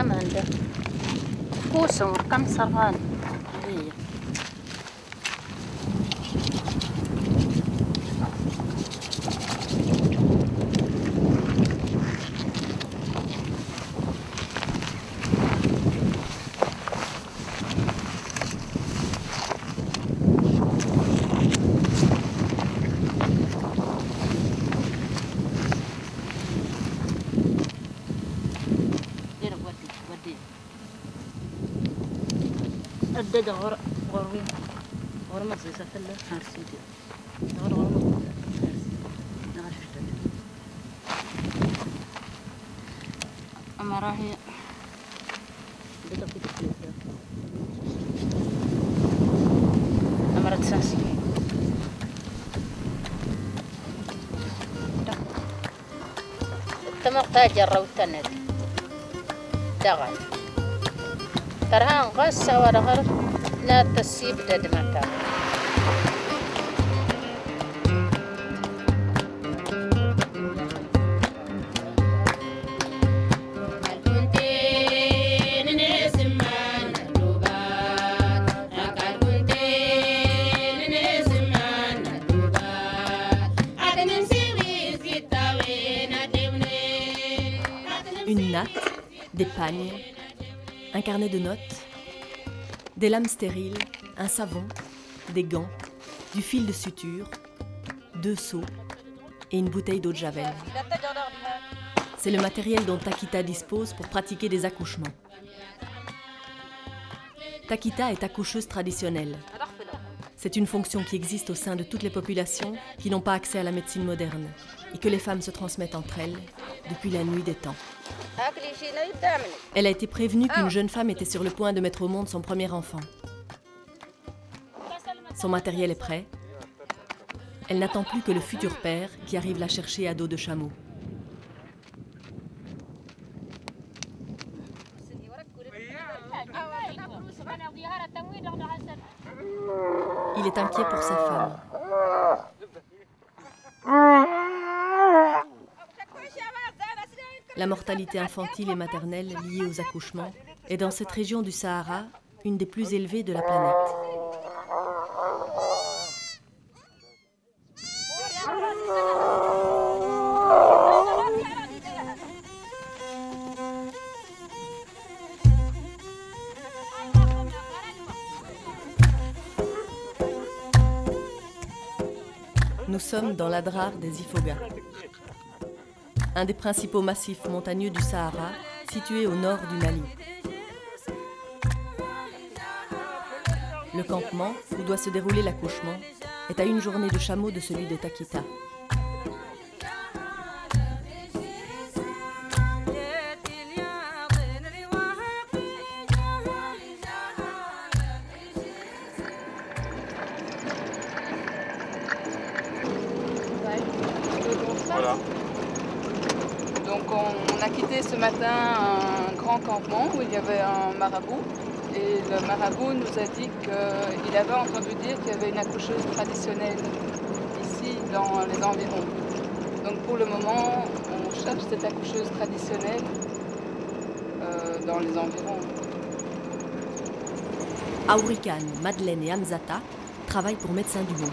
من ده كوسة ورقم صرغان هي أدد غروي غرمة زي سفلة هرسيتي غرمة أما راهي بدأ في تكليفها أما رتساسي تمقتا جروتنا دغل ترهان غصة ورغر لا تسيب ددمتا Une natte, des pagnes, un carnet de notes, des lames stériles, un savon, des gants, du fil de suture, 2 seaux et une bouteille d'eau de javel. C'est le matériel dont Takita dispose pour pratiquer des accouchements. Takita est accoucheuse traditionnelle. C'est une fonction qui existe au sein de toutes les populations qui n'ont pas accès à la médecine moderne et que les femmes se transmettent entre elles depuis la nuit des temps. Elle a été prévenue qu'une jeune femme était sur le point de mettre au monde son premier enfant. Son matériel est prêt. Elle n'attend plus que le futur père qui arrive la chercher à dos de chameau. Il est inquiet pour sa femme. La mortalité infantile et maternelle liée aux accouchements est dans cette région du Sahara une des plus élevées de la planète. Nous sommes dans l'Adrar des Ifoghas, un des principaux massifs montagneux du Sahara, situé au nord du Mali. Le campement, où doit se dérouler l'accouchement, est à une journée de chameau de celui de Takita. Voilà. Donc on a quitté ce matin un grand campement où il y avait un marabout. Et le marabout nous a dit qu'il avait entendu dire qu'il y avait une accoucheuse traditionnelle ici dans les environs. Donc pour le moment, on cherche cette accoucheuse traditionnelle dans les environs. Aurikan, Madeleine et Hamzata travaillent pour Médecins du Monde.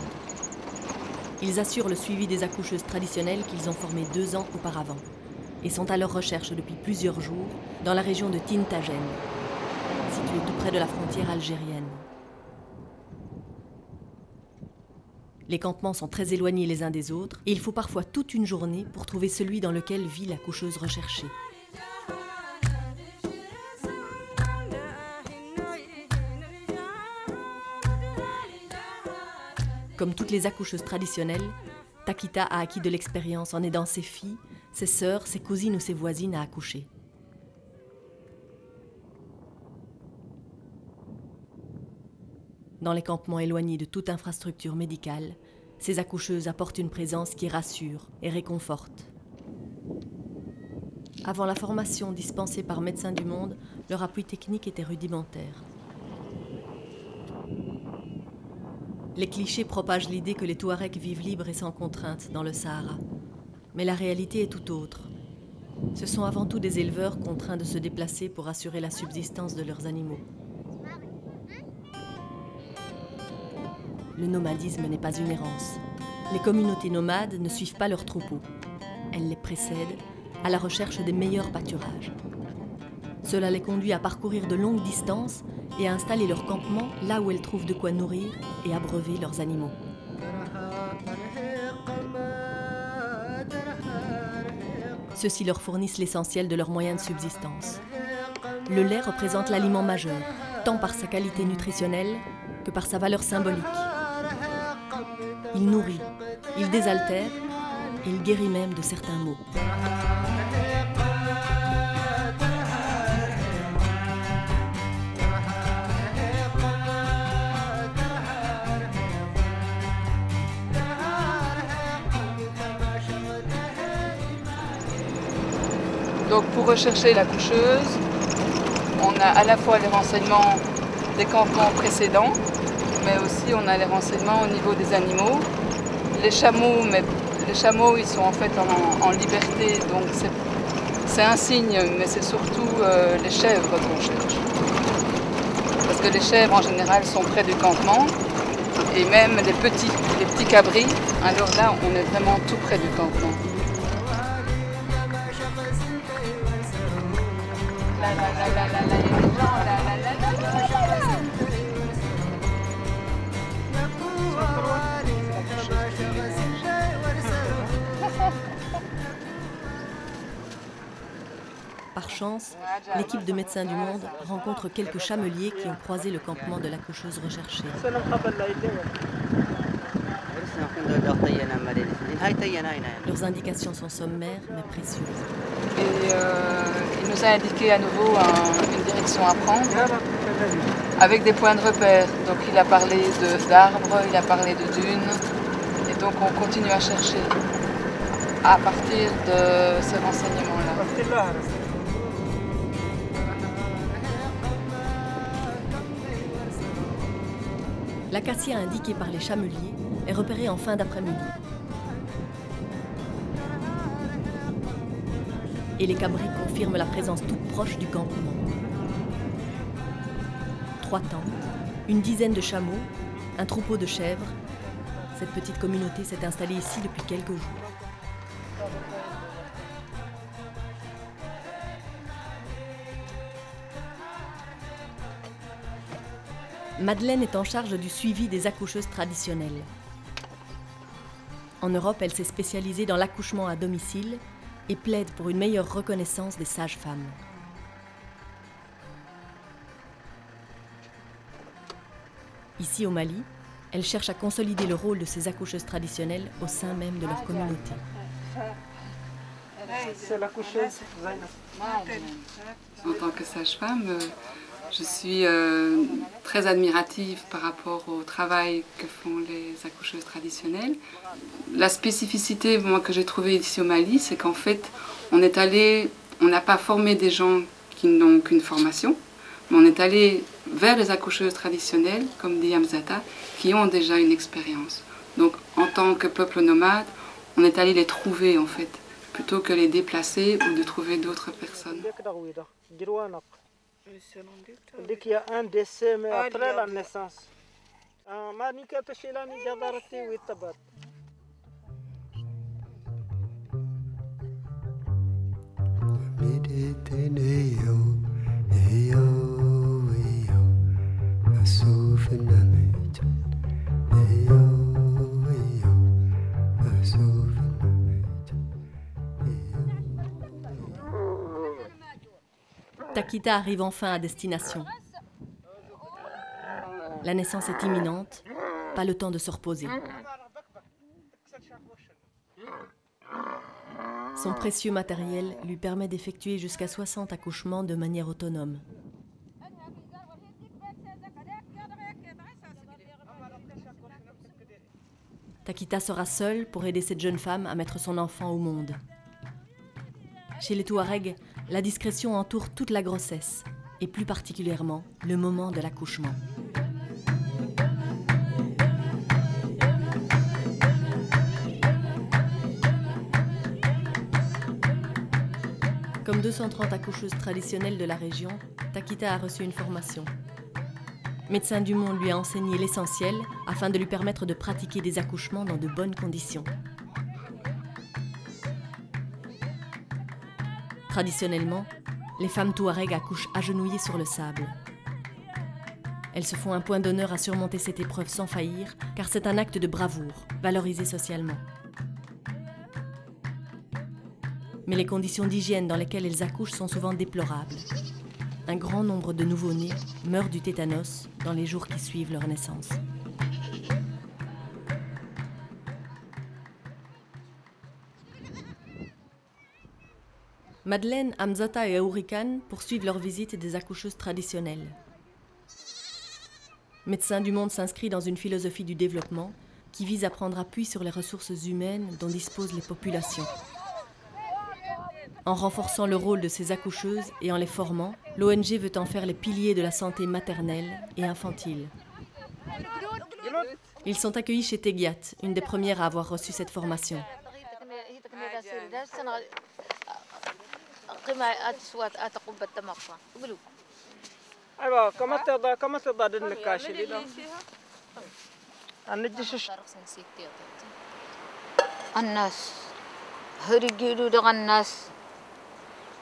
Ils assurent le suivi des accoucheuses traditionnelles qu'ils ont formées 2 ans auparavant et sont à leur recherche depuis plusieurs jours dans la région de Tintagen, située tout près de la frontière algérienne. Les campements sont très éloignés les uns des autres et il faut parfois toute une journée pour trouver celui dans lequel vit l'accoucheuse recherchée. Comme toutes les accoucheuses traditionnelles, Takita a acquis de l'expérience en aidant ses filles, ses sœurs, ses cousines ou ses voisines à accoucher. Dans les campements éloignés de toute infrastructure médicale, ces accoucheuses apportent une présence qui rassure et réconforte. Avant la formation dispensée par Médecins du Monde, leur appui technique était rudimentaire. Les clichés propagent l'idée que les Touaregs vivent libres et sans contrainte dans le Sahara. Mais la réalité est tout autre. Ce sont avant tout des éleveurs contraints de se déplacer pour assurer la subsistance de leurs animaux. Le nomadisme n'est pas une errance. Les communautés nomades ne suivent pas leurs troupeaux. Elles les précèdent à la recherche des meilleurs pâturages. Cela les conduit à parcourir de longues distances et à installer leur campement là où elles trouvent de quoi nourrir et abreuver leurs animaux. Ceux-ci leur fournissent l'essentiel de leurs moyens de subsistance. Le lait représente l'aliment majeur, tant par sa qualité nutritionnelle que par sa valeur symbolique. Il nourrit, il désaltère et il guérit même de certains maux. Donc pour rechercher la coucheuse, on a à la fois les renseignements des campements précédents, mais aussi on a les renseignements au niveau des animaux. Les chameaux, ils sont en fait en liberté, donc c'est un signe, mais c'est surtout les chèvres qu'on cherche. Parce que les chèvres en général sont près du campement, et même les petits cabris, alors là on est vraiment tout près du campement. Par chance, l'équipe de Médecins du Monde rencontre quelques chameliers qui ont croisé le campement de l'accoucheuse recherchée. Leurs indications sont sommaires mais précieuses. Et il nous a indiqué à nouveau une direction à prendre avec des points de repère. Donc il a parlé d'arbres, il a parlé de dunes. Et donc on continue à chercher à partir de ces renseignements-là. L'acacia indiqué par les chameliers est repéré en fin d'après-midi. Et les cabris confirment la présence toute proche du campement. 3 tentes, une dizaine de chameaux, un troupeau de chèvres. Cette petite communauté s'est installée ici depuis quelques jours. Madeleine est en charge du suivi des accoucheuses traditionnelles. En Europe, elle s'est spécialisée dans l'accouchement à domicile et plaide pour une meilleure reconnaissance des sages-femmes. Ici au Mali, elle cherche à consolider le rôle de ces accoucheuses traditionnelles au sein même de leur communauté. C'est l'accoucheuse. En tant que sage-femme, je suis très admirative par rapport au travail que font les accoucheuses traditionnelles. La spécificité que j'ai trouvée ici au Mali, c'est qu'en fait, on n'a pas formé des gens qui n'ont qu'une formation, mais on est allé vers les accoucheuses traditionnelles, comme dit Hamzata, qui ont déjà une expérience. Donc, en tant que peuple nomade, on est allé les trouver, en fait, plutôt que les déplacer ou de trouver d'autres personnes. Dès qu'il y a un décès, mais après la naissance. Takita arrive enfin à destination. La naissance est imminente, pas le temps de se reposer. Son précieux matériel lui permet d'effectuer jusqu'à 60 accouchements de manière autonome. Takita sera seule pour aider cette jeune femme à mettre son enfant au monde. Chez les Touaregs, la discrétion entoure toute la grossesse, et plus particulièrement le moment de l'accouchement. Comme 230 accoucheuses traditionnelles de la région, Takita a reçu une formation. Médecins du Monde lui a enseigné l'essentiel afin de lui permettre de pratiquer des accouchements dans de bonnes conditions. Traditionnellement, les femmes touaregs accouchent agenouillées sur le sable. Elles se font un point d'honneur à surmonter cette épreuve sans faillir, car c'est un acte de bravoure, valorisé socialement. Mais les conditions d'hygiène dans lesquelles elles accouchent sont souvent déplorables. Un grand nombre de nouveau-nés meurent du tétanos dans les jours qui suivent leur naissance. Madeleine, Hamzata et Aourikan poursuivent leur visite des accoucheuses traditionnelles. Médecins du Monde s'inscrit dans une philosophie du développement qui vise à prendre appui sur les ressources humaines dont disposent les populations. En renforçant le rôle de ces accoucheuses et en les formant, l'ONG veut en faire les piliers de la santé maternelle et infantile. Ils sont accueillis chez Tegiat, une des premières à avoir reçu cette formation.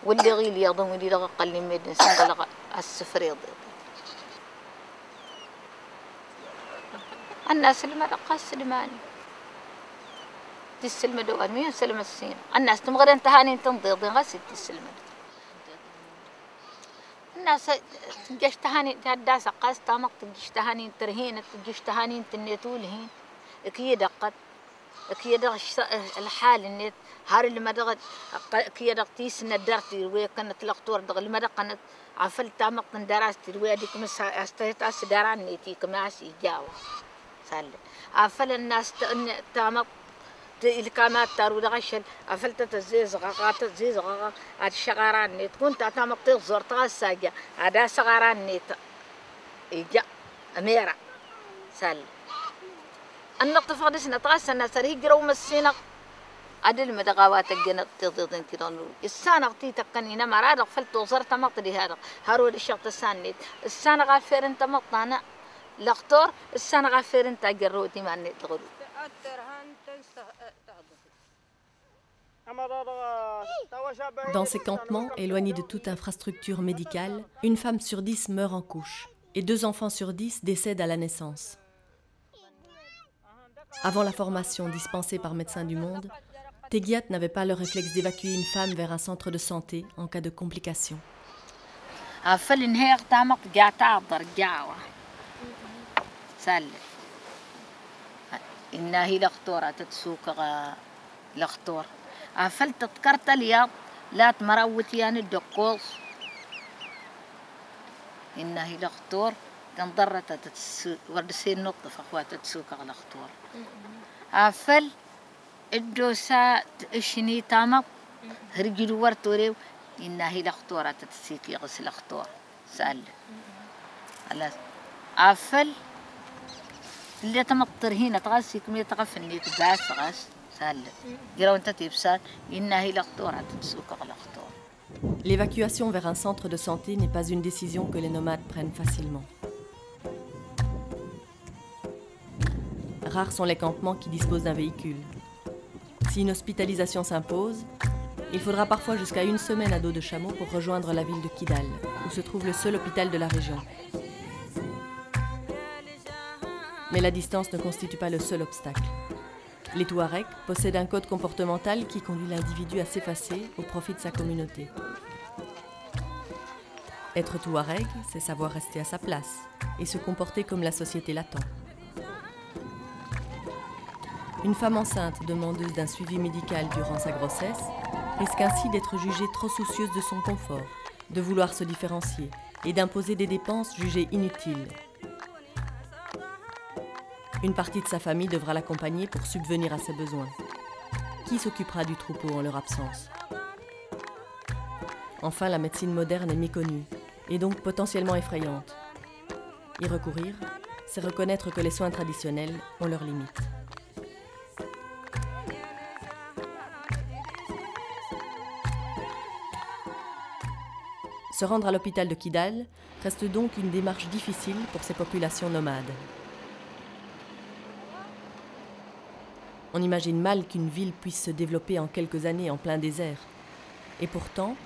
واللي غير يضم اللي لغى قل ميدن سنقلق السفريض الناس اللي ما لقى السلماني دي السلمة دوال مين سلمة السين الناس تمغر انتهاني تنضيض غسل دي السلمة الناس تجيش تهاني تهداس قاس تامق تجيش تهاني ترهين تجيش تهاني تنيتولهين كي دقت كي دغ الحال النت هار اللي ما دغ كي دغ تيس ندرتي ويا كانت لقطور دغ اللي ما دغ كانت عفل تامق دراستي ويا ديك مس استيت اسداران نيتي كماسي جاوا سال عفل الناس تامق اللي كانت تارو دغشل عفلت تزيز غاقات تزيز غاق الشغاران نيت كنت تامق تزور تغساجا عدا صغاران نيت اجا اميره سال النقطة فقدسنا تغسنا سري جرو مسينا عدل مدغاوات الجنة تضيضن كيرانو السنة غتي تقنينا مراد فلت وزرت مقتدي هذا هارول الشرط السنة السنة غافير انت مقطانا لقطور السنة غافير انت جرودي ما نيت غلو Dans ces campements, éloignés de toute infrastructure médicale, une femme sur 10 meurt en couche et 2 enfants sur 10 décèdent à la naissance. Avant la formation dispensée par Médecins du Monde, Tegiat n'avait pas le réflexe d'évacuer une femme vers un centre de santé en cas de complications. تنضرت وردسين نطف اخوات تسوق على خطور عفل الدوسا اشني تامق رجلو ورتوريو انها هي لخطوره تتسيكي غسل خطور سال على عفل اللي تمطر هنا تغسي كمية تغفني تبعث غاس سال جرو انت تيبسال انها هي لخطوره تتسوق على خطور. L'évacuation vers un centre de santé n'est pas une décision que les nomades prennent facilement. Rares sont les campements qui disposent d'un véhicule. Si une hospitalisation s'impose, il faudra parfois jusqu'à 1 semaine à dos de chameau pour rejoindre la ville de Kidal, où se trouve le seul hôpital de la région. Mais la distance ne constitue pas le seul obstacle. Les Touaregs possèdent un code comportemental qui conduit l'individu à s'effacer au profit de sa communauté. Être Touareg, c'est savoir rester à sa place et se comporter comme la société l'attend. Une femme enceinte demandeuse d'un suivi médical durant sa grossesse risque ainsi d'être jugée trop soucieuse de son confort, de vouloir se différencier et d'imposer des dépenses jugées inutiles. Une partie de sa famille devra l'accompagner pour subvenir à ses besoins. Qui s'occupera du troupeau en leur absence? Enfin, la médecine moderne est méconnue et donc potentiellement effrayante. Y recourir, c'est reconnaître que les soins traditionnels ont leurs limites. Se rendre à l'hôpital de Kidal reste donc une démarche difficile pour ces populations nomades. On imagine mal qu'une ville puisse se développer en quelques années en plein désert. Et pourtant,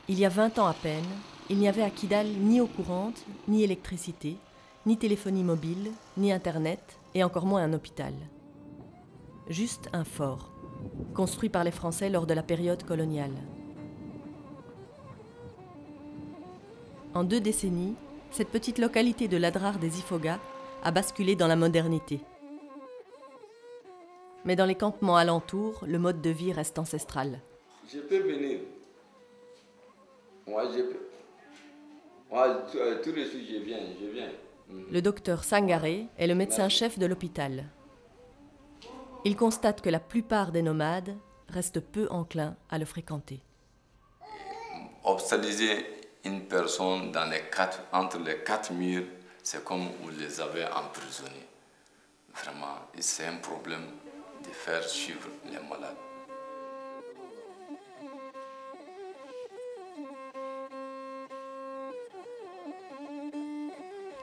il y a 20 ans à peine, il n'y avait à Kidal ni eau courante, ni électricité, ni téléphonie mobile, ni Internet, et encore moins un hôpital. Juste un fort, construit par les Français lors de la période coloniale. En 2 décennies, cette petite localité de l'Adrar des Ifoghas a basculé dans la modernité. Mais dans les campements alentours, le mode de vie reste ancestral. Je peux venir. Moi, tout de suite, je viens. Le docteur Sangaré est le médecin-chef de l'hôpital. Il constate que la plupart des nomades restent peu enclins à le fréquenter. Hospitaliser une personne entre les 4 murs, c'est comme vous les avez emprisonnés. Vraiment, c'est un problème de faire suivre les malades.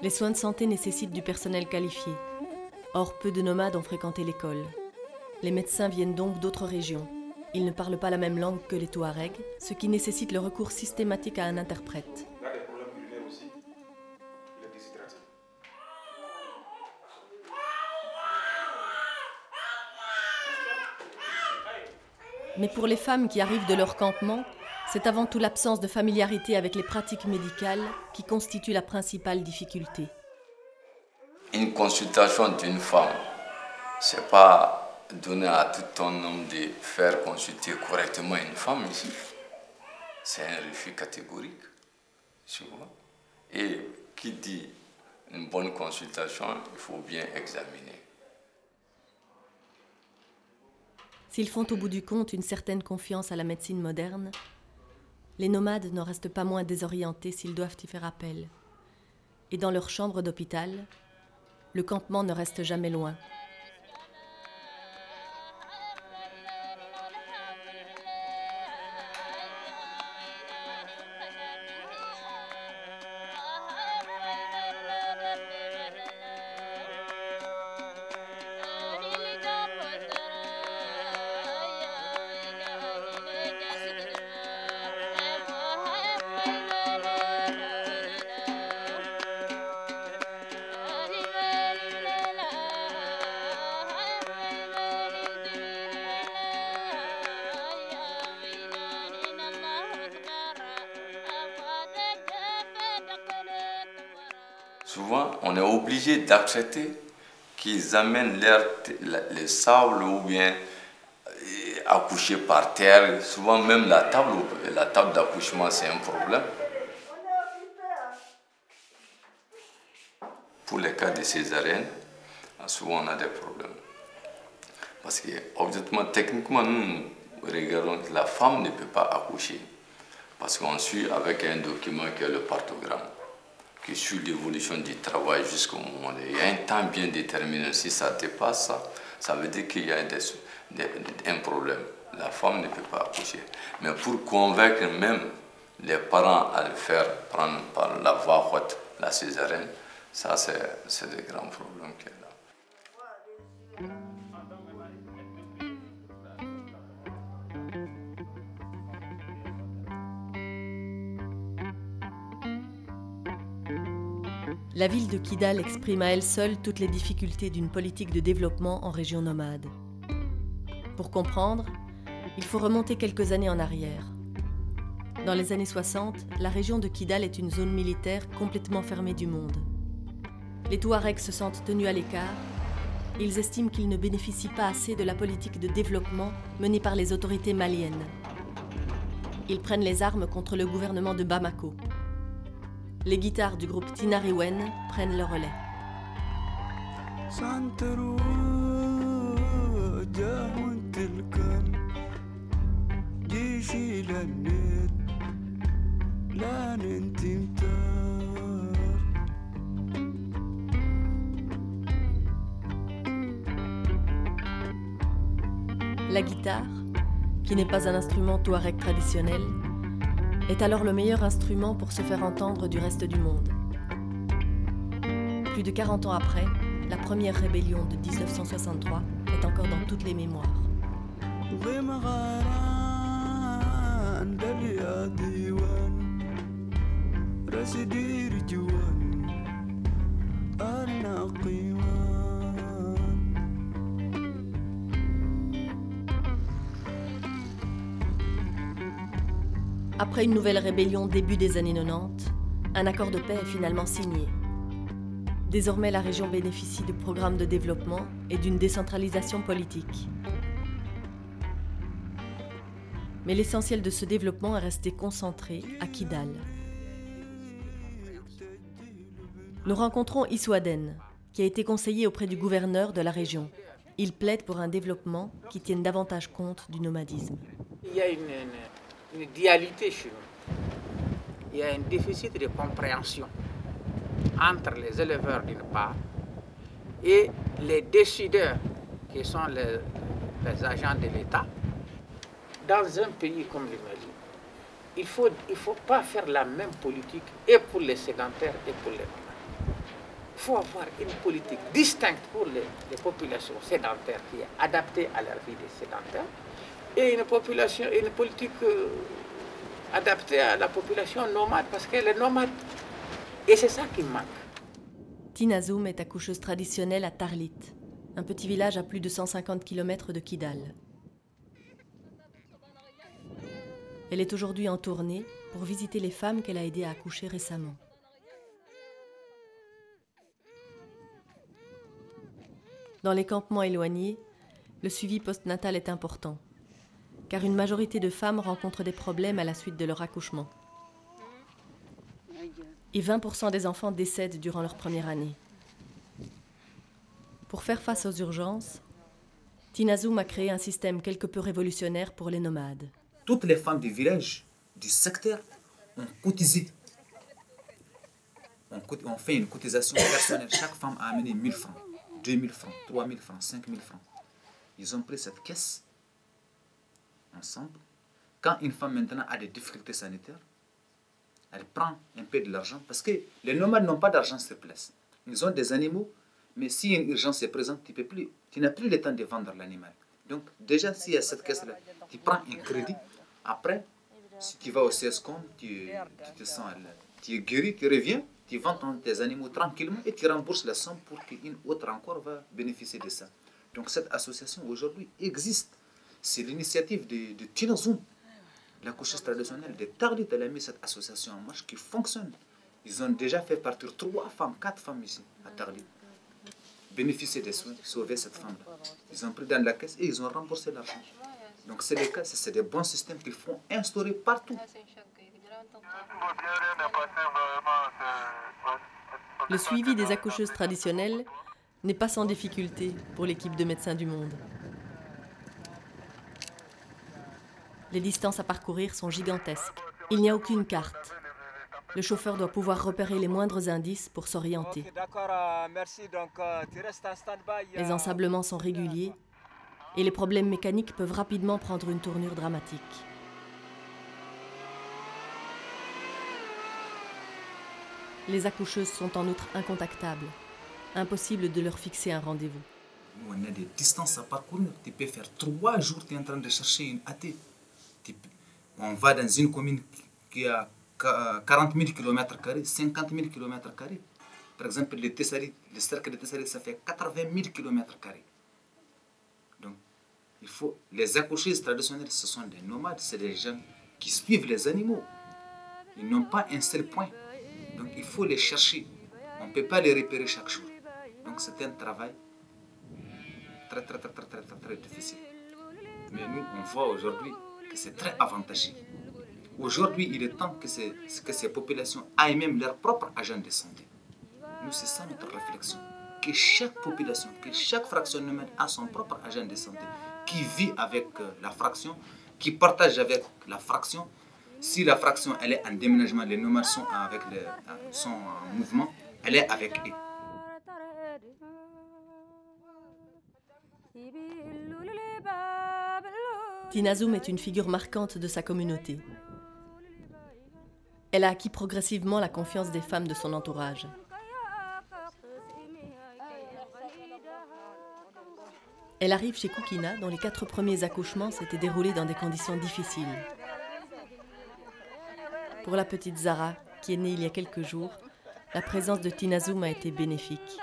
Les soins de santé nécessitent du personnel qualifié. Or, peu de nomades ont fréquenté l'école. Les médecins viennent donc d'autres régions. Ils ne parlent pas la même langue que les Touaregs, ce qui nécessite le recours systématique à un interprète. Il y a des problèmes urinaires aussi. Il est déshydraté. Mais pour les femmes qui arrivent de leur campement, c'est avant tout l'absence de familiarité avec les pratiques médicales qui constitue la principale difficulté. Une consultation d'une femme, ce n'est pas donner à tout un homme de faire consulter correctement une femme ici. C'est un refus catégorique, tu vois. Et qui dit une bonne consultation, il faut bien examiner. S'ils font au bout du compte une certaine confiance à la médecine moderne, les nomades n'en restent pas moins désorientés s'ils doivent y faire appel. Et dans leur chambre d'hôpital, le campement ne reste jamais loin. Souvent, on est obligé d'accepter qu'ils amènent le sable ou bien accoucher par terre. Souvent, même la table d'accouchement, c'est un problème. Pour les cas de césarienne, souvent on a des problèmes. Parce que, objectivement, techniquement, nous regardons que la femme ne peut pas accoucher. Parce qu'on suit avec un document qui est le parthogramme, qui suit l'évolution du travail jusqu'au moment. Il y a un temps bien déterminé. Si ça dépasse ça, ça veut dire qu'il y a un problème. La femme ne peut pas accoucher. Mais pour convaincre même les parents à le faire prendre par la voie haute, la césarienne, ça c'est des grands problèmes qu'il y a là. La ville de Kidal exprime à elle seule toutes les difficultés d'une politique de développement en région nomade. Pour comprendre, il faut remonter quelques années en arrière. Dans les années 60, la région de Kidal est une zone militaire complètement fermée du monde. Les Touaregs se sentent tenus à l'écart. Ils estiment qu'ils ne bénéficient pas assez de la politique de développement menée par les autorités maliennes. Ils prennent les armes contre le gouvernement de Bamako. Les guitares du groupe Tinariwen prennent le relais. La guitare, qui n'est pas un instrument touareg traditionnel, est alors le meilleur instrument pour se faire entendre du reste du monde. Plus de 40 ans après, la première rébellion de 1963 est encore dans toutes les mémoires. Après une nouvelle rébellion début des années 90, un accord de paix est finalement signé. Désormais, la région bénéficie de programmes de développement et d'une décentralisation politique. Mais l'essentiel de ce développement est resté concentré à Kidal. Nous rencontrons Iswaden, qui a été conseiller auprès du gouverneur de la région. Il plaide pour un développement qui tienne davantage compte du nomadisme. Il y a une dualité chez nous. Il y a un déficit de compréhension entre les éleveurs d'une part et les décideurs qui sont les agents de l'État. Dans un pays comme le Mali, il faut pas faire la même politique et pour les sédentaires et pour les nomades. Il faut avoir une politique distincte pour les populations sédentaires qui est adaptée à leur vie des sédentaires et une politique adaptée à la population nomade parce qu'elle est nomade. Et c'est ça qui manque. Tinazoum est accoucheuse traditionnelle à Tarlit, un petit village à plus de 150 km de Kidal. Elle est aujourd'hui en tournée pour visiter les femmes qu'elle a aidées à accoucher récemment. Dans les campements éloignés, le suivi postnatal est important, car une majorité de femmes rencontrent des problèmes à la suite de leur accouchement. Et 20% des enfants décèdent durant leur première année. Pour faire face aux urgences, Tinazoum a créé un système quelque peu révolutionnaire pour les nomades. Toutes les femmes du village, du secteur, ont cotisé. On fait une cotisation personnelle. Chaque femme a amené 1000 francs, 2000 francs, 3000 francs, 5000 francs. Ils ont pris cette caisse ensemble. Quand une femme maintenant a des difficultés sanitaires, elle prend un peu de l'argent parce que les nomades n'ont pas d'argent sur place. Ils ont des animaux, mais si une urgence est présente, tu n'as plus le temps de vendre l'animal. Donc déjà, s'il y a cette caisse-là, tu prends un crédit. Après, si tu vas au CESCOM, tu te sens, tu es guéri, tu reviens, tu vends tes animaux tranquillement et tu rembourses la somme pour qu'une autre encore va bénéficier de ça. Donc cette association aujourd'hui existe. C'est l'initiative de Tinazoum, la coucheuse traditionnelle de Tarlit. Elle a mis cette association en marche qui fonctionne. Ils ont déjà fait partir 3 femmes, 4 femmes ici à Tarlit. Bénéficier des soins, sauver cette femme-là. Ils ont pris dans la caisse et ils ont remboursé l'argent. Donc c'est le cas, c'est des bons systèmes qu'il faut instaurer partout. Le suivi des accoucheuses traditionnelles n'est pas sans difficulté pour l'équipe de médecins du monde. Les distances à parcourir sont gigantesques. Il n'y a aucune carte. Le chauffeur doit pouvoir repérer les moindres indices pour s'orienter. Les ensablements sont réguliers et les problèmes mécaniques peuvent rapidement prendre une tournure dramatique. Les accoucheuses sont en outre incontactables. Impossible de leur fixer un rendez-vous. Nous, on a des distances à parcourir. Tu peux faire 3 jours, tu es en train de chercher une AT. On va dans une commune qui a 40 000 km², 50 000 km². Par exemple, le cercle de Tessalit, ça fait 80 000 km². Donc, les accoucheuses traditionnelles, ce sont des nomades, c'est des gens qui suivent les animaux. Ils n'ont pas un seul point. Donc, il faut les chercher. On ne peut pas les repérer chaque jour. Donc, c'est un travail très difficile. Mais nous, on voit aujourd'hui que c'est très avantageux. Aujourd'hui, il est temps que ces populations aient même leur propre agent de santé. Nous, c'est ça notre réflexion. Que chaque population, que chaque fraction humaine a son propre agent de santé, qui vit avec la fraction, qui partage avec la fraction. Si la fraction elle est en déménagement, les nomades sont en mouvement, elle est avec eux. Tinazoum est une figure marquante de sa communauté. Elle a acquis progressivement la confiance des femmes de son entourage. Elle arrive chez Koukina, dont les 4 premiers accouchements s'étaient déroulés dans des conditions difficiles. Pour la petite Zara, qui est née il y a quelques jours, la présence de Tinazoum a été bénéfique.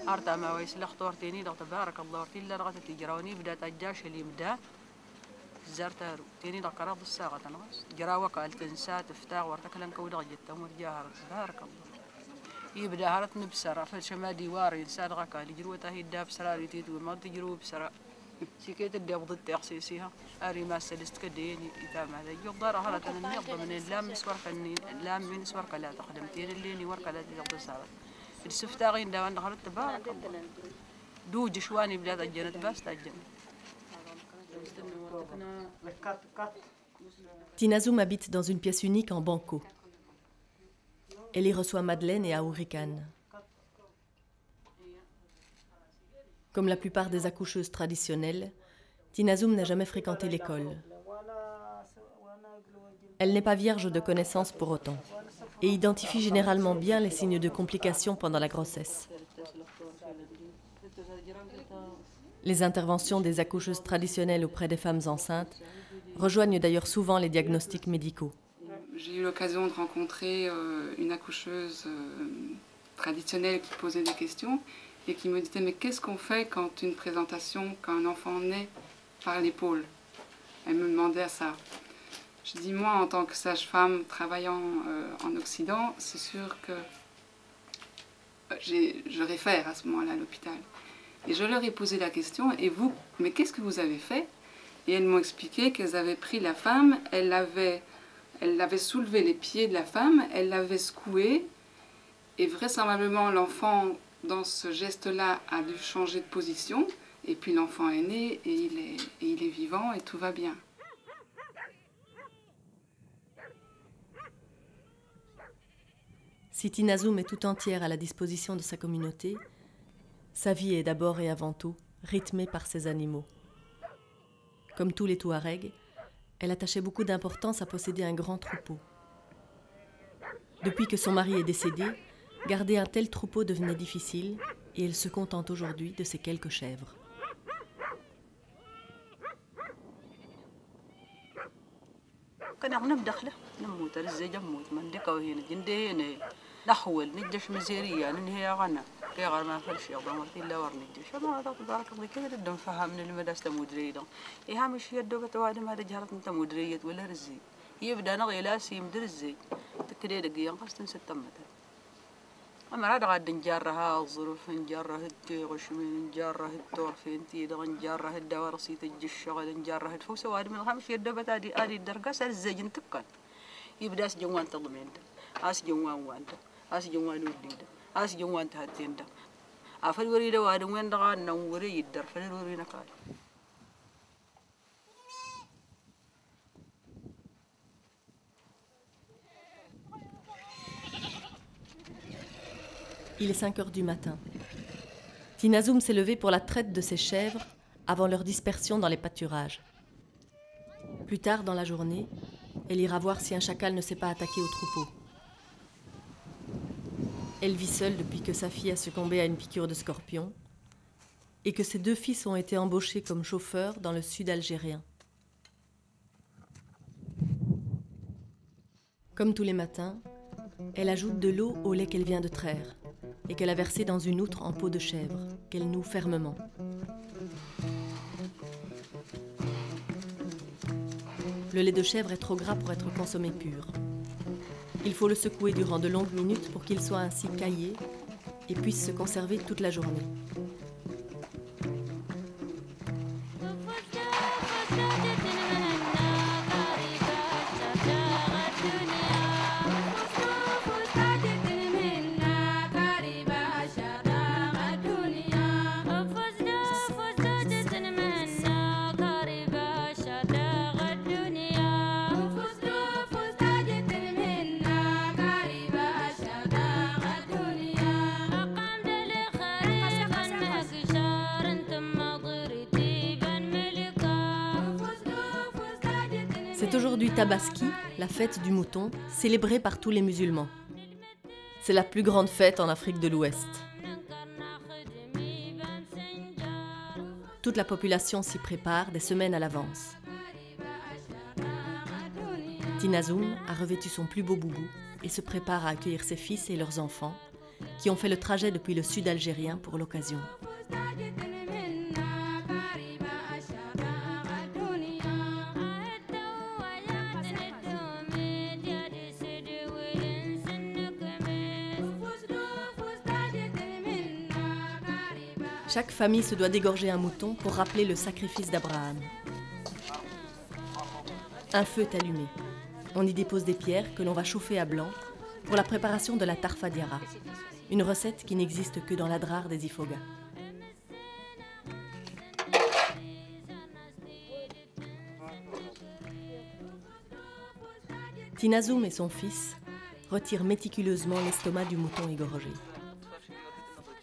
أرتا ويسلخ طورتيني دغ تبارك الله ورتي لا رغت تجراوني بدات أجاش اللي مدا زرتارو تيني دغ قراض الساعة تنغس جراوة قال تنسى تفتاغ ورتك لن كودغ جتا مرجاها تبارك الله يبدا هرت نبسرا فالشما ديواري إنسان غاكا اللي جروتها هي داب سراري تيتو ما تجرو بسرا سيكيت اللي ضد تقسيسيها أري ما سلست كديني إتام هذا يقدر هرت أنا نقض من اللام سورك اللام من سورك لا تخدم تين اللي ورك لا تقضي سارة السفتاغين داوان دخلت تبارك الله دوج شواني بلاد الجنة بس الجنة. Tinazoum habite dans une pièce unique en banco. Elle y reçoit Madeleine et Aourikan. Comme la plupart des accoucheuses traditionnelles, Tinazoum n'a jamais fréquenté l'école. Elle n'est pas vierge de connaissances pour autant et identifie généralement bien les signes de complications pendant la grossesse. Les interventions des accoucheuses traditionnelles auprès des femmes enceintes rejoignent d'ailleurs souvent les diagnostics médicaux. J'ai eu l'occasion de rencontrer une accoucheuse traditionnelle qui posait des questions et qui me disait « Mais qu'est-ce qu'on fait quand une présentation, quand un enfant naît par l'épaule ?» Elle me demandait à ça. Je dis, moi, en tant que sage-femme travaillant en Occident, c'est sûr que je réfère à ce moment-là à l'hôpital. Et je leur ai posé la question, et vous, mais qu'est-ce que vous avez fait? Et elles m'ont expliqué qu'elles avaient pris la femme, elles l'avaient soulevé les pieds de la femme, elles l'avaient secouée, et vraisemblablement l'enfant, dans ce geste-là, a dû changer de position, et puis l'enfant est né, et il est vivant, et tout va bien. Si Tinazoum est tout entière à la disposition de sa communauté, sa vie est d'abord et avant tout rythmée par ses animaux. Comme tous les Touaregs, elle attachait beaucoup d'importance à posséder un grand troupeau. Depuis que son mari est décédé, garder un tel troupeau devenait difficile et elle se contente aujourd'hui de ses quelques chèvres. نحول ندش مزيرية ننهي غنا غير ما فلش يضمرت إلا ورندش ما تبارك الله كذا الدم فهم من المدرسة مدرية إيه مش يدو بتوادم هذا جهرت أنت مدرية ولا رزي يبدأ نغي لاسي مدرزي تكري دقيقة قصد ستمتها أما هذا غاد نجارها الظروف نجارها التيغش من نجارها التور في انتي دغ نجارها الدوارسي تجش غاد نجارها الفوس وادم الخمس يدو بتادي آدي الدرقاس الزجن تكن يبدأ سجوان تضمين أس جوان وانت أس جوان وليدا أس جوان تهتين دا أفل وريدا وادم وين دغان نوري يدر فل ورينا كار. Il est 5 heures du matin. Tinazoum s'est levée pour la traite de ses chèvres avant leur dispersion dans les pâturages. Plus tard dans la journée, elle ira voir si un chacal ne s'est pas attaqué au troupeau. Elle vit seule depuis que sa fille a succombé à une piqûre de scorpion et que ses 2 fils ont été embauchés comme chauffeurs dans le sud algérien. Comme tous les matins, elle ajoute de l'eau au lait qu'elle vient de traire et qu'elle a versé dans une outre en peau de chèvre, qu'elle noue fermement. Le lait de chèvre est trop gras pour être consommé pur. Il faut le secouer durant de longues minutes pour qu'il soit ainsi caillé et puisse se conserver toute la journée. C'est aujourd'hui Tabaski, la fête du mouton, célébrée par tous les musulmans. C'est la plus grande fête en Afrique de l'Ouest. Toute la population s'y prépare des semaines à l'avance. Tinazoum a revêtu son plus beau boubou et se prépare à accueillir ses fils et leurs enfants qui ont fait le trajet depuis le sud algérien pour l'occasion. Chaque famille se doit d'égorger un mouton pour rappeler le sacrifice d'Abraham. Un feu est allumé. On y dépose des pierres que l'on va chauffer à blanc pour la préparation de la tarfadiara, une recette qui n'existe que dans l'adrar des Ifoga. Tinazoum et son fils retirent méticuleusement l'estomac du mouton égorgé.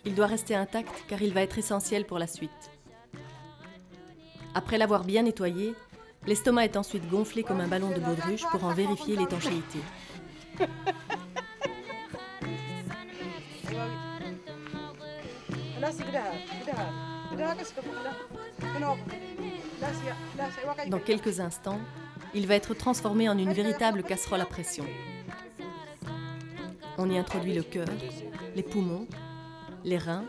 Il doit rester intact car il va être essentiel pour la suite. Après l'avoir bien nettoyé, l'estomac est ensuite gonflé comme un ballon de baudruche pour en vérifier l'étanchéité. Dans quelques instants, il va être transformé en une véritable casserole à pression. On y introduit le cœur, les poumons, les reins,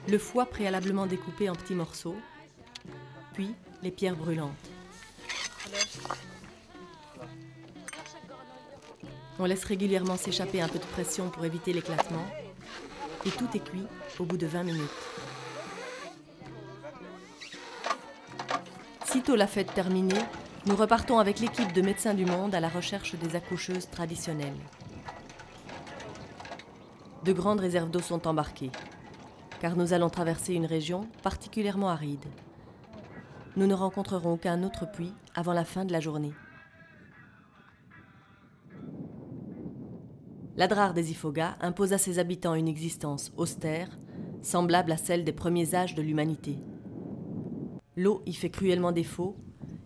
le foie préalablement découpé en petits morceaux, puis les pierres brûlantes. On laisse régulièrement s'échapper un peu de pression pour éviter l'éclatement, et tout est cuit au bout de 20 minutes. Sitôt la fête terminée, nous repartons avec l'équipe de Médecins du Monde à la recherche des accoucheuses traditionnelles. De grandes réserves d'eau sont embarquées, car nous allons traverser une région particulièrement aride. Nous ne rencontrerons aucun autre puits avant la fin de la journée. L'adrar des Ifoga impose à ses habitants une existence austère, semblable à celle des premiers âges de l'humanité. L'eau y fait cruellement défaut,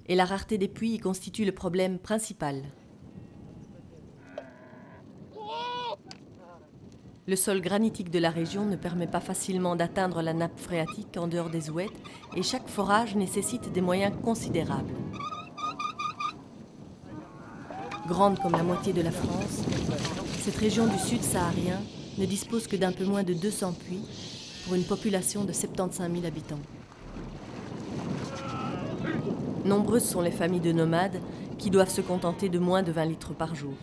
et la rareté des puits y constitue le problème principal. Le sol granitique de la région ne permet pas facilement d'atteindre la nappe phréatique en dehors des ouettes et chaque forage nécessite des moyens considérables. Grande comme la moitié de la France, cette région du sud saharien ne dispose que d'un peu moins de 200 puits pour une population de 75 000 habitants. Nombreuses sont les familles de nomades qui doivent se contenter de moins de 20 litres par jour.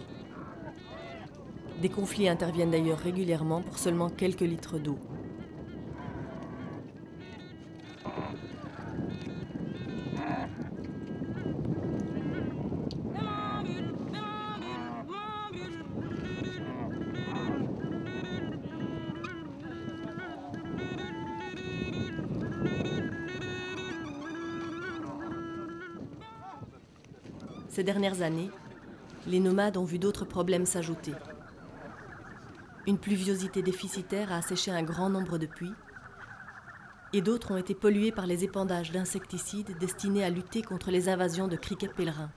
Des conflits interviennent d'ailleurs régulièrement pour seulement quelques litres d'eau. Ces dernières années, les nomades ont vu d'autres problèmes s'ajouter. Une pluviosité déficitaire a asséché un grand nombre de puits et d'autres ont été pollués par les épandages d'insecticides destinés à lutter contre les invasions de criquets pèlerins.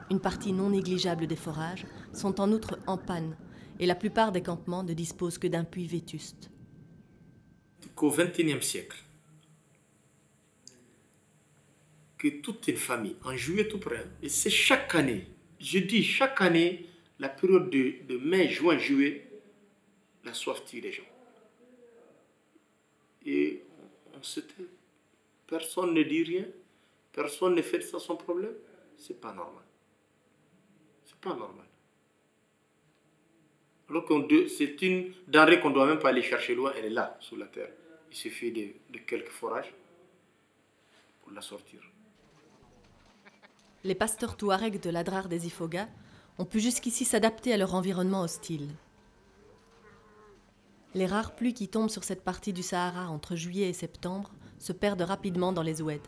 Une partie non négligeable des forages sont en outre en panne et la plupart des campements ne disposent que d'un puits vétuste. Qu'au XXIe siècle, que toute une famille, en juillet tout près, et c'est chaque année, je dis chaque année, la période de mai, juin, juillet, la soif tue les gens. Et on se tait. Personne ne dit rien, personne ne fait de ça son problème. C'est pas normal. C'est pas normal. Alors que c'est une denrée qu'on ne doit même pas aller chercher loin, elle est là, sous la terre. Il suffit de quelques forages pour la sortir. Les pasteurs touaregs de l'adrar des Ifoga ont pu jusqu'ici s'adapter à leur environnement hostile. Les rares pluies qui tombent sur cette partie du Sahara entre juillet et septembre se perdent rapidement dans les oueds.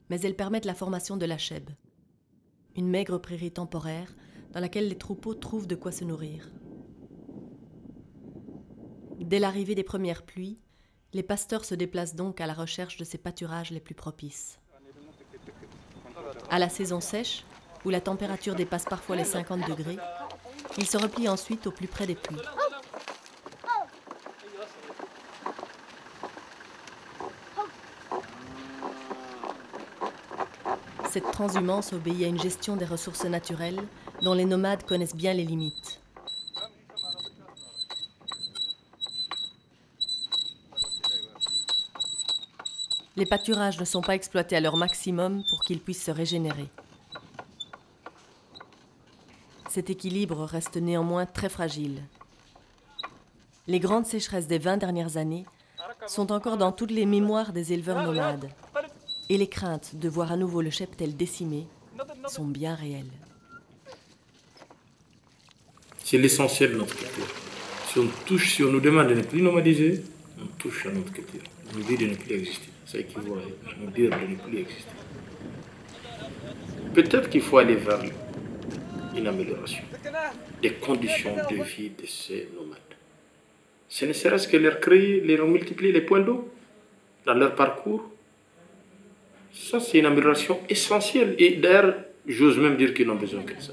Mais elles permettent la formation de la chèbe, une maigre prairie temporaire dans laquelle les troupeaux trouvent de quoi se nourrir. Dès l'arrivée des premières pluies, les pasteurs se déplacent donc à la recherche de ces pâturages les plus propices. À la saison sèche, où la température dépasse parfois les 50 degrés, ils se replient ensuite au plus près des pluies. Cette transhumance obéit à une gestion des ressources naturelles dont les nomades connaissent bien les limites. Les pâturages ne sont pas exploités à leur maximum pour qu'ils puissent se régénérer. Cet équilibre reste néanmoins très fragile. Les grandes sécheresses des 20 dernières années sont encore dans toutes les mémoires des éleveurs nomades. Et les craintes de voir à nouveau le cheptel décimé sont bien réelles. C'est l'essentiel de notre culture. Si on nous demande de ne plus nomadiser, on touche à notre culture. On nous dit de ne plus exister. Ça équivaut à nous dire de ne plus exister. Peut-être qu'il faut aller vers une amélioration des conditions de vie de ces nomades. Ce ne serait-ce que leur créer, leur multiplier les points d'eau dans leur parcours. Ça, c'est une amélioration essentielle. Et d'ailleurs, j'ose même dire qu'ils n'ont besoin que de ça.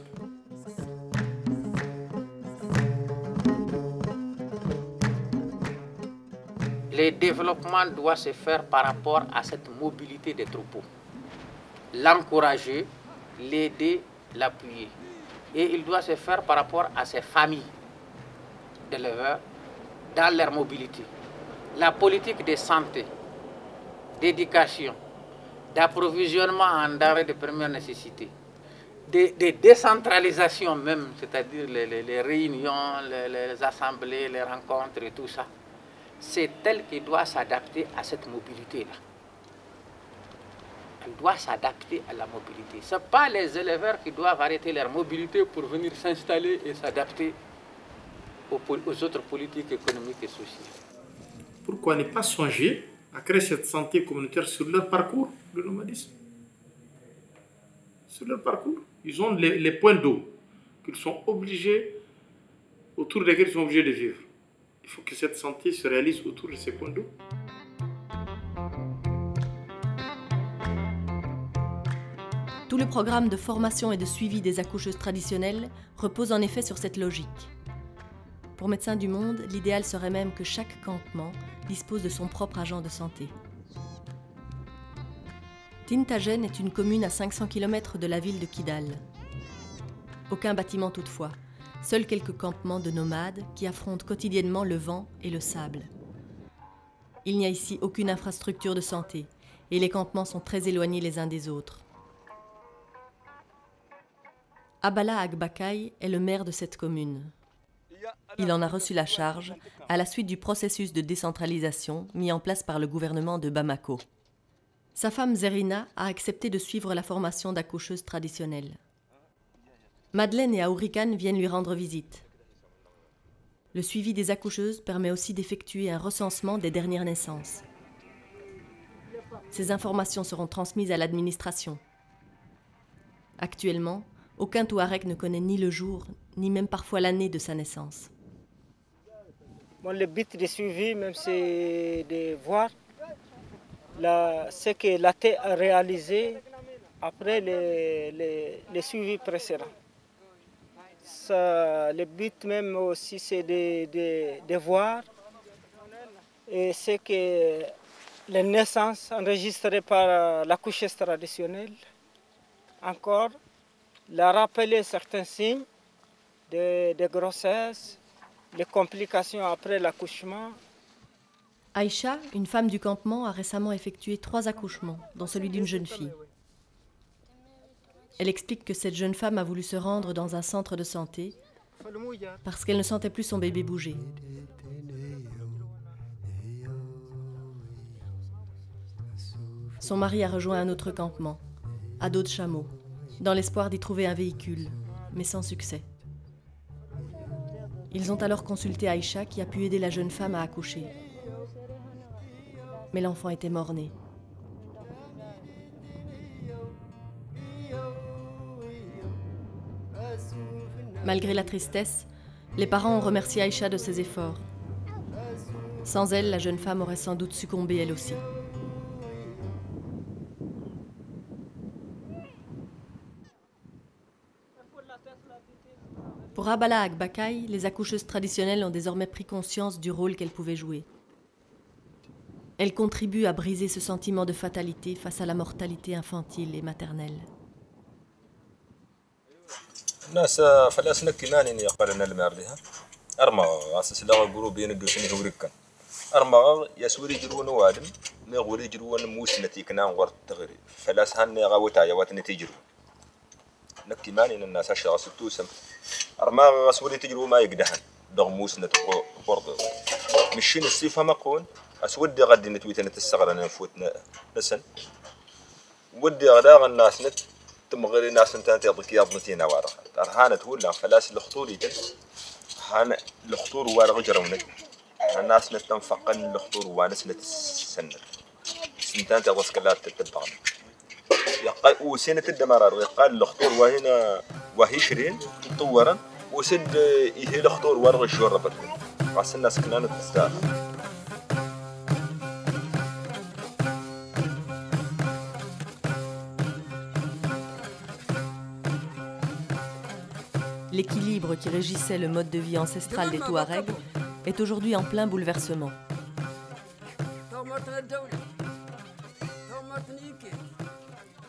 Le développement doit se faire par rapport à cette mobilité des troupeaux. L'encourager, l'aider, l'appuyer. Et il doit se faire par rapport à ces familles d'éleveurs dans leur mobilité. La politique de santé, d'éducation, d'approvisionnement en denrées de première nécessité, de décentralisation même, c'est-à-dire les réunions, les assemblées, les rencontres et tout ça, c'est elle qui doit s'adapter à cette mobilité-là. Elle doit s'adapter à la mobilité. Ce n'est pas les éleveurs qui doivent arrêter leur mobilité pour venir s'installer et s'adapter aux autres politiques économiques et sociales. Pourquoi ne pas songer à créer cette santé communautaire sur leur parcours de nomadisme? Sur leur parcours, ils ont les points d'eau qu'ils sont obligés, autour desquels ils sont obligés de vivre. Il faut que cette santé se réalise autour de ces points d'eau. Tout le programme de formation et de suivi des accoucheuses traditionnelles repose en effet sur cette logique. Pour Médecins du Monde, l'idéal serait même que chaque campement dispose de son propre agent de santé. Tintagen est une commune à 500 km de la ville de Kidal. Aucun bâtiment toutefois, seuls quelques campements de nomades qui affrontent quotidiennement le vent et le sable. Il n'y a ici aucune infrastructure de santé et les campements sont très éloignés les uns des autres. Abala Agbakay est le maire de cette commune. Il en a reçu la charge à la suite du processus de décentralisation mis en place par le gouvernement de Bamako. Sa femme Zerina a accepté de suivre la formation d'accoucheuse traditionnelle. Madeleine et Aourikan viennent lui rendre visite. Le suivi des accoucheuses permet aussi d'effectuer un recensement des dernières naissances. Ces informations seront transmises à l'administration. Actuellement, aucun Touareg ne connaît ni le jour, ni même parfois l'année de sa naissance. Bon, le but de suivi, même c'est de voir ce que la thé a réalisé après les suivis précédents. Le but même aussi, c'est de voir ce que les naissances enregistrées par l'accoucheuse traditionnelle, encore, la rappeler certains signes de grossesse, les complications après l'accouchement. Aïcha, une femme du campement, a récemment effectué 3 accouchements, dont celui d'une jeune fille. Elle explique que cette jeune femme a voulu se rendre dans un centre de santé parce qu'elle ne sentait plus son bébé bouger. Son mari a rejoint un autre campement, à dos de chameau, dans l'espoir d'y trouver un véhicule, mais sans succès. Ils ont alors consulté Aïcha qui a pu aider la jeune femme à accoucher. Mais l'enfant était mort-né. Malgré la tristesse, les parents ont remercié Aïcha de ses efforts. Sans elle, la jeune femme aurait sans doute succombé elle aussi. Pour Abala Agbakay, les accoucheuses traditionnelles ont désormais pris conscience du rôle qu'elles pouvaient jouer. Elles contribuent à briser ce sentiment de fatalité face à la mortalité infantile et maternelle. الناس فلاس نكي ماني يقبلنا الماردها ارما اساس لا جروبين الدوسين هوريكا ارما يسوري جرون وادم ما غوري جرون موسنتي كنا غور تغري فلاس هن غاوتا يا وات نتيجرو نكي ماني الناس اشا ستوسم ارما غسوري تجرو ما يقدحن دغ موسنت برض مشين السيفه مقون اسودي غادي نتويتنا تستغرن نفوتنا نسن ودي غدا الناس نت تم غير الناس انت تعطيك يضنتينا وارغ رهانت ولا فلاس الخطوري هان الخطور وارغ جرونك الناس نتنفقن الخطور وانس نتسنر سنتان تعطيك كلات تتبعن يقال وسنة الدمار قال الخطور وهنا وهي شرين طورا وسد هي الخطور وارغ الشوربة راس الناس كنا نتستاهل. L'équilibre qui régissait le mode de vie ancestral des Touaregs est aujourd'hui en plein bouleversement.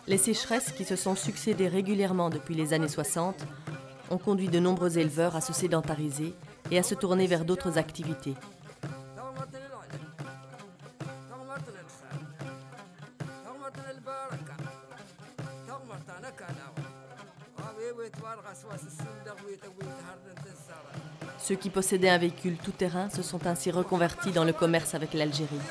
Les sécheresses qui se sont succédées régulièrement depuis les années 60 ont conduit de nombreux éleveurs à se sédentariser et à se tourner vers d'autres activités. Ceux qui possédaient un véhicule tout-terrain se sont ainsi reconvertis dans le commerce avec l'Algérie.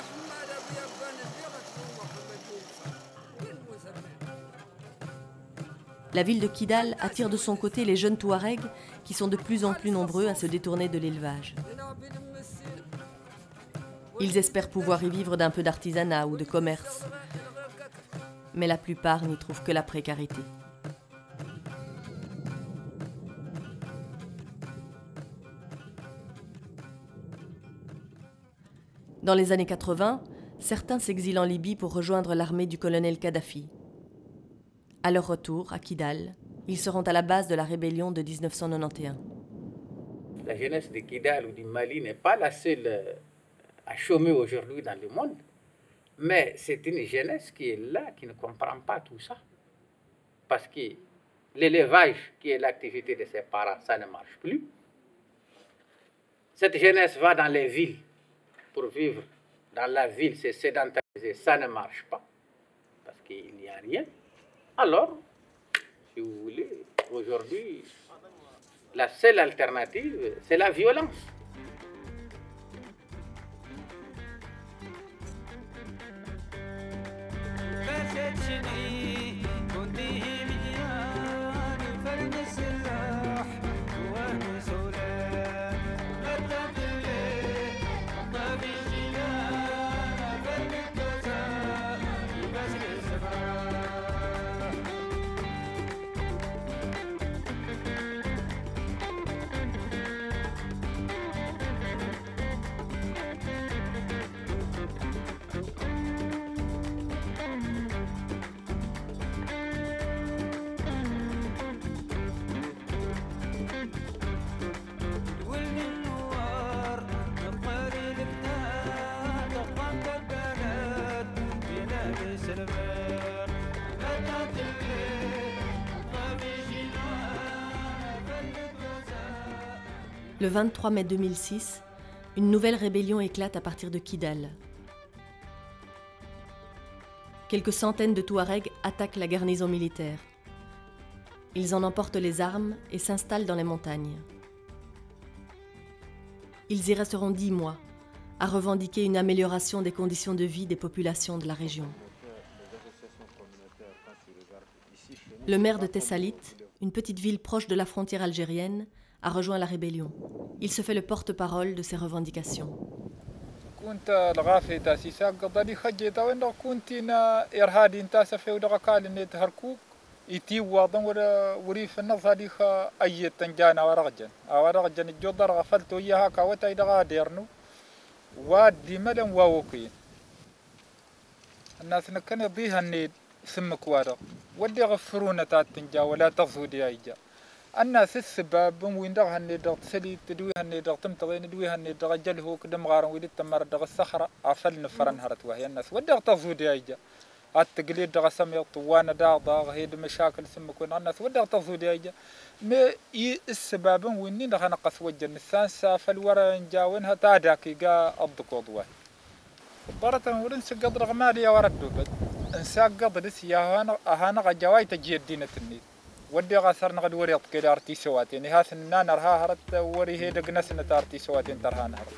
La ville de Kidal attire de son côté les jeunes Touaregs qui sont de plus en plus nombreux à se détourner de l'élevage. Ils espèrent pouvoir y vivre d'un peu d'artisanat ou de commerce, mais la plupart n'y trouvent que la précarité. Dans les années 80, certains s'exilent en Libye pour rejoindre l'armée du colonel Kadhafi. À leur retour, à Kidal, ils seront à la base de la rébellion de 1991. La jeunesse de Kidal ou du Mali n'est pas la seule à chômer aujourd'hui dans le monde, mais c'est une jeunesse qui est là, qui ne comprend pas tout ça. Parce que l'élevage, qui est l'activité de ses parents, ça ne marche plus. Cette jeunesse va dans les villes pour vivre dans la ville, c'est sédentarisé, ça ne marche pas, parce qu'il n'y a rien. Alors, si vous voulez, aujourd'hui, la seule alternative, c'est la violence. Le 23 mai 2006, une nouvelle rébellion éclate à partir de Kidal. Quelques centaines de Touaregs attaquent la garnison militaire. Ils en emportent les armes et s'installent dans les montagnes. Ils y resteront 10 mois, à revendiquer une amélioration des conditions de vie des populations de la région. Le maire de Tessalit, une petite ville proche de la frontière algérienne, a rejoint la rébellion. Il se fait le porte-parole de ses revendications. الناس السباب وين دغ هني دغ سلي تدوي هني دغ تمتغين دوي هني دغ جله كدم غارن ويد تمر دغ الصخرة عفل نفرن هرت وهي الناس ودغ تزود ياجا التقليد دغ سمي طوانا دغ هيد مشاكل سمكون الناس ودغ تزود ياجا ما السباب وين دغ نقص وجه النسان سافل ورا نجاونها تاداكي جا الضقوض وهي برة ورنس قدر غمالي وردو بد انساق قدر سيا هانا غجواي تجي الدين التنيد ودي غاسر نقد وريط كده ارتيسوات يعني هاس النانا رها هرت وري هي دقنسنا ارتيسوات ترهان هرت.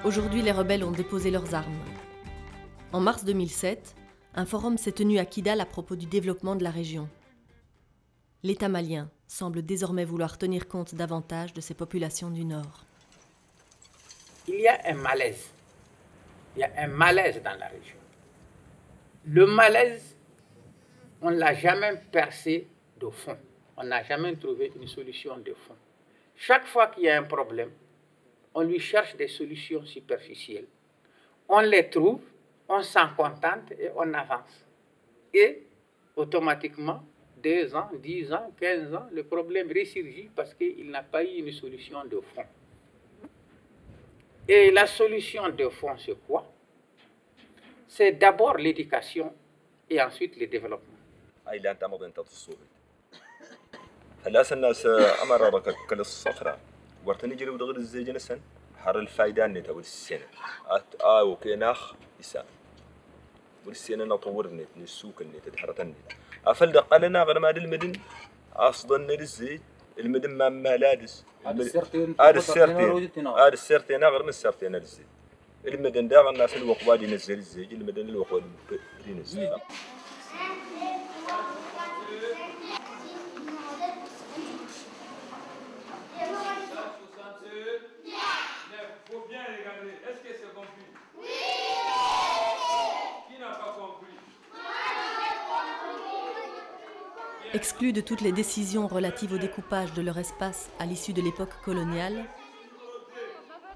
Aujourd'hui, les rebelles ont déposé leurs armes. En mars 2007, un forum s'est tenu à Kidal à propos du développement de la région. L'État malien semble désormais vouloir tenir compte davantage de ces populations du Nord. Il y a un malaise. Il y a un malaise dans la région. Le malaise, on ne l'a jamais percé de fond. On n'a jamais trouvé une solution de fond. Chaque fois qu'il y a un problème, on lui cherche des solutions superficielles. On les trouve, on s'en contente et on avance. Et automatiquement, 2 ans, 10 ans, 15 ans, le problème ressurgit parce qu'il n'a pas eu une solution de fond. Et la solution de fond, c'est quoi? C'est d'abord l'éducation et ensuite le développement. ورتني جلو دغد الزيجن سن حر الفايدة نتا والسنة وكيناخ إسا والسنة نطور نت نسوق النت تحرتني أفل دقلنا غير ما المدن أصلا الزيج المدن ما مالادس السرتين غير من السرتين الزيج المدن دا الناس الوقواد ينزل الزيج المدن الوقواد ينزل Exclus de toutes les décisions relatives au découpage de leur espace à l'issue de l'époque coloniale,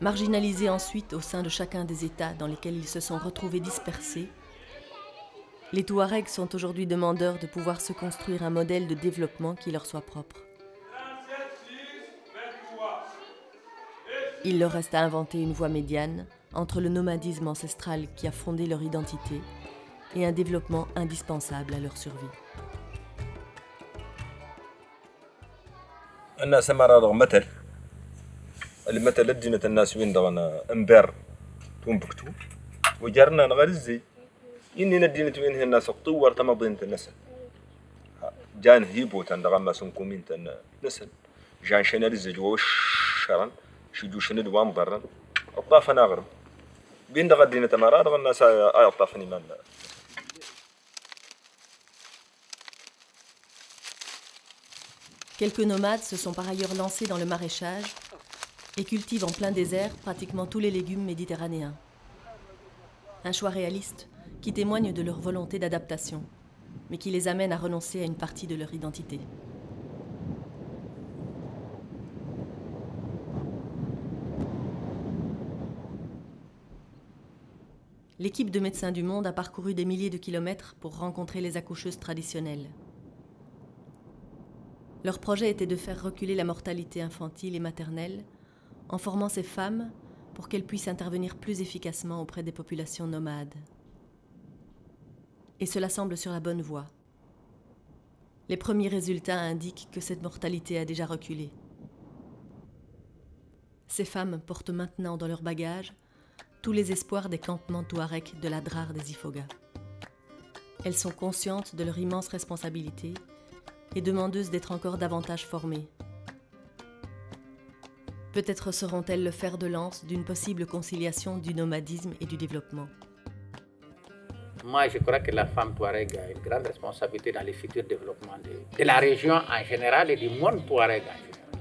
marginalisés ensuite au sein de chacun des États dans lesquels ils se sont retrouvés dispersés, les Touaregs sont aujourd'hui demandeurs de pouvoir se construire un modèle de développement qui leur soit propre. Il leur reste à inventer une voie médiane entre le nomadisme ancestral qui a fondé leur identité et un développement indispensable à leur survie. الناس مرة مثل المثل لجنة الناس وين دغنا امبر تومبكتو وجرنا نغرزي إني ندينة وين الناس طور تمضين النسل جان هيبو تندغما سنكومين تن نسل جان شنرزي جوش شرن شجو شند وانبرن الطاف ناغرب بين دغ دينة مرة دغ الناس الطافني من Quelques nomades se sont par ailleurs lancés dans le maraîchage et cultivent en plein désert pratiquement tous les légumes méditerranéens. Un choix réaliste qui témoigne de leur volonté d'adaptation, mais qui les amène à renoncer à une partie de leur identité. L'équipe de Médecins du Monde a parcouru des milliers de kilomètres pour rencontrer les accoucheuses traditionnelles. Leur projet était de faire reculer la mortalité infantile et maternelle en formant ces femmes pour qu'elles puissent intervenir plus efficacement auprès des populations nomades. Et cela semble sur la bonne voie. Les premiers résultats indiquent que cette mortalité a déjà reculé. Ces femmes portent maintenant dans leur bagage tous les espoirs des campements touaregs de la Drare des Ifoga. Elles sont conscientes de leur immense responsabilité et demandeuses d'être encore davantage formées. Peut-être seront-elles le fer de lance d'une possible conciliation du nomadisme et du développement. Moi, je crois que la femme touareg a une grande responsabilité dans le futur développement de la région en général et du monde touareg en général.